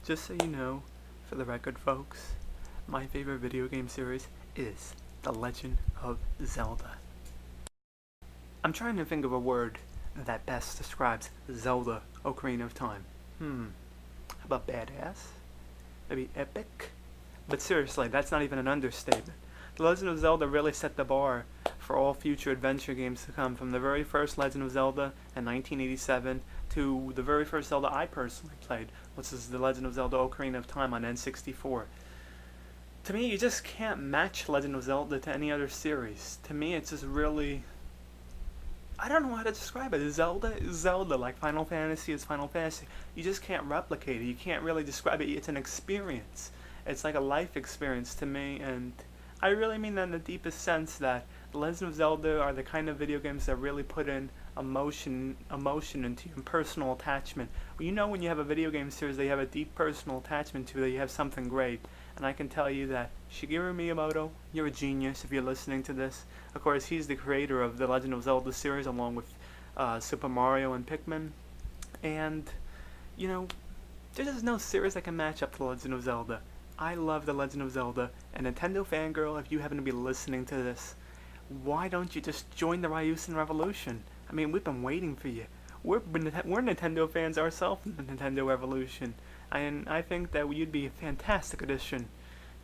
Just so you know, for the record folks, my favorite video game series is The Legend of Zelda. I'm trying to think of a word that best describes Zelda Ocarina of Time. How about badass? Maybe epic? But seriously, that's not even an understatement. The Legend of Zelda really set the bar for all future adventure games to come, from the very first Legend of Zelda in 1987 to the very first Zelda I personally played, which is The Legend of Zelda Ocarina of Time on N64. To me, you just can't match Legend of Zelda to any other series. To me, it's just really... I don't know how to describe it. Zelda is Zelda, like Final Fantasy is Final Fantasy. You just can't replicate it. You can't really describe it. It's an experience. It's like a life experience to me, and I really mean that in the deepest sense, that The Legend of Zelda are the kind of video games that really put in emotion into your personal attachment. Well, you know, when you have a video game series that you have a deep personal attachment to, that you have something great. And I can tell you that Shigeru Miyamoto, you're a genius if you're listening to this. Of course, he's the creator of the Legend of Zelda series, along with Super Mario and Pikmin. And, you know, there's just no series that can match up to The Legend of Zelda. I love The Legend of Zelda, and NintendoFanGirl, if you happen to be listening to this, why don't you just join the Ryusin revolution? I mean, we've been waiting for you. We're Nintendo fans ourselves in the Nintendo Revolution, and I think that you'd be a fantastic addition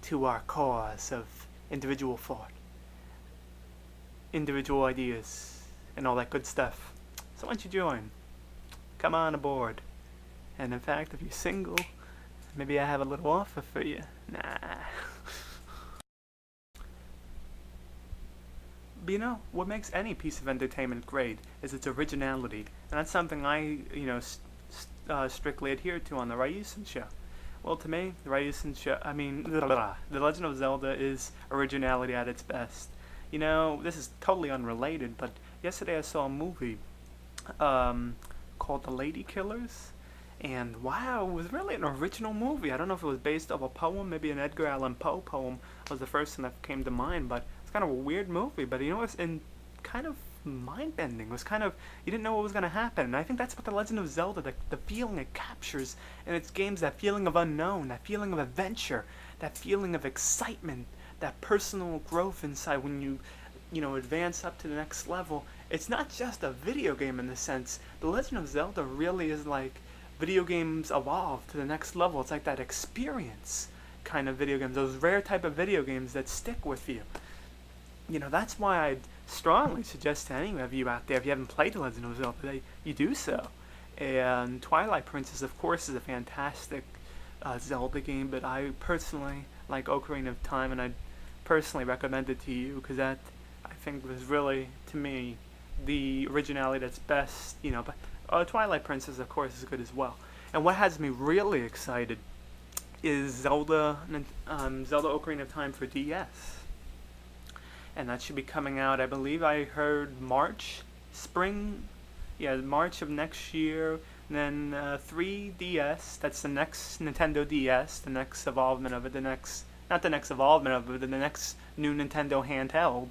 to our cause of individual thought, individual ideas, and all that good stuff. So why don't you join? Come on aboard. And in fact, if you're single, maybe I have a little offer for you. Nah. But you know, what makes any piece of entertainment great is its originality, and that's something I, strictly adhere to on the Ryusin show. Well, to me, the Ryusin show, The Legend of Zelda is originality at its best. You know, this is totally unrelated, but yesterday I saw a movie called The Lady Killers, and wow, it was really an original movie. I don't know if it was based off a poem, maybe an Edgar Allan Poe poem was the first thing that came to mind, but it's kind of a weird movie. But you know, it's kind of mind-bending. It was kind of, you didn't know what was going to happen, and I think that's what The Legend of Zelda, the feeling it captures in its games, that feeling of unknown, that feeling of adventure, that feeling of excitement, that personal growth inside when you advance up to the next level. It's not just a video game in the sense. The Legend of Zelda really is like video games evolve to the next level. It's like that experience kind of video games, those rare type of video games that stick with you. You know, that's why I'd strongly suggest to any of you out there, if you haven't played The Legend of Zelda, that you do so. And Twilight Princess, of course, is a fantastic Zelda game, but I personally like Ocarina of Time, and I'd personally recommend it to you, because that, I think, was really, to me, the originality that's best, but Twilight Princess, of course, is good as well. And what has me really excited is Zelda Ocarina of Time for DS. And that should be coming out, I believe I heard March of next year. And then 3DS, that's the next Nintendo DS, the next evolvement of it, not the next evolvement of it, but the next new Nintendo handheld.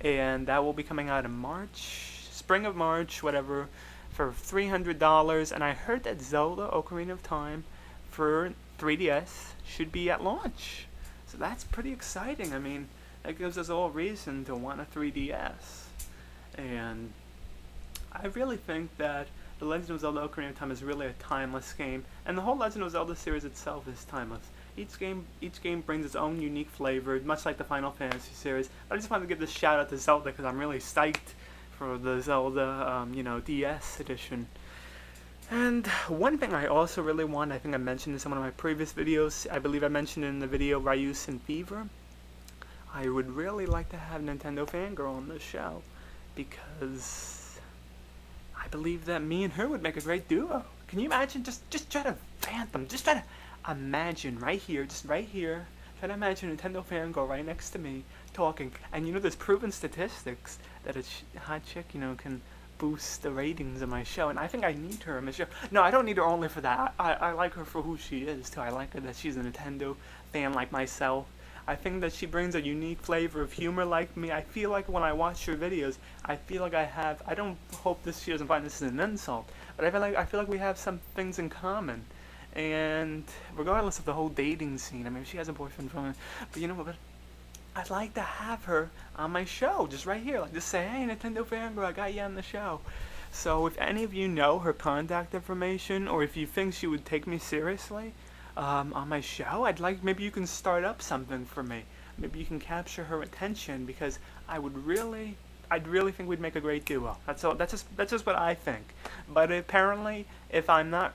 And that will be coming out in spring of March, whatever, for $300. And I heard that Zelda Ocarina of Time for 3DS should be at launch. So that's pretty exciting. I mean, that gives us all reason to want a 3DS. And I really think that The Legend of Zelda Ocarina of Time is really a timeless game, and the whole Legend of Zelda series itself is timeless. Each game brings its own unique flavor, much like the Final Fantasy series. I just wanted to give this shout out to Zelda because I'm really psyched for the Zelda, DS edition. And one thing I also really want, I think I mentioned this in one of my previous videos, I believe I mentioned it in the video Ryusin Fever, I would really like to have NintendoFanGirl on the show, because I believe that me and her would make a great duo. Can you imagine? Just try to fathom, just try to imagine right here, try to imagine NintendoFanGirl right next to me talking. And there's proven statistics that a hot chick, can boost the ratings of my show, and I think I need her on my show. No, I don't need her only for that. I like her for who she is too. I like her that she's a Nintendo fan like myself. I think that she brings a unique flavor of humor like me. I feel like when I watch her videos, I feel like I don't hope she doesn't find this as an insult, but I feel like we have some things in common. And regardless of the whole dating scene, I mean, she has a boyfriend from it, but you know what? I'd like to have her on my show, just right here. Like, just say, hey, Nintendo Fangirl, I got you on the show. So if any of you know her contact information, or if you think she would take me seriously on my show, I'd like, maybe you can start up something for me. Maybe you can capture her attention, because I'd really think we'd make a great duo. That's all. That's just what I think. But apparently, if I'm not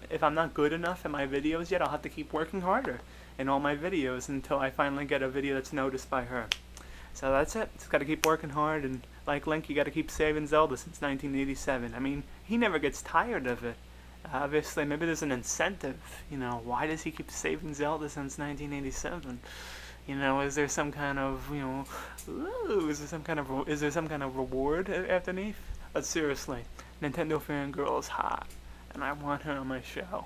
good enough in my videos yet, I'll have to keep working harder in all my videos until I finally get a video that's noticed by her. So that's it. Just gotta keep working hard, and like Link, you gotta keep saving Zelda since 1987. I mean, he never gets tired of it. Obviously, maybe there's an incentive. You know, why does he keep saving Zelda since 1987? You know, is there some kind of, you know, ooh, is there some kind of reward underneath? But seriously, Nintendo Fangirl is hot, and I want her on my show.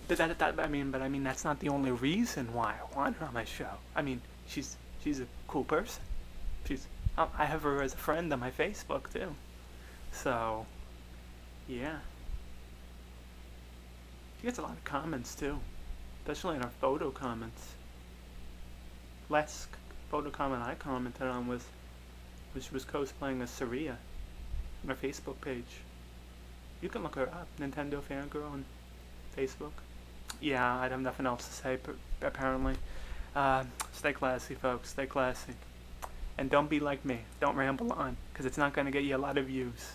I mean, that's not the only reason why I want her on my show. I mean, she's a cool person. I have her as a friend on my Facebook too. So, yeah. She gets a lot of comments too, especially in our photo comments. Last photo comment I commented on was she was cosplaying as Saria on her Facebook page. You can look her up, Nintendo Fangirl on Facebook. Yeah, I have nothing else to say, apparently. Stay classy, folks, stay classy. And don't be like me. Don't ramble on, because it's not going to get you a lot of views.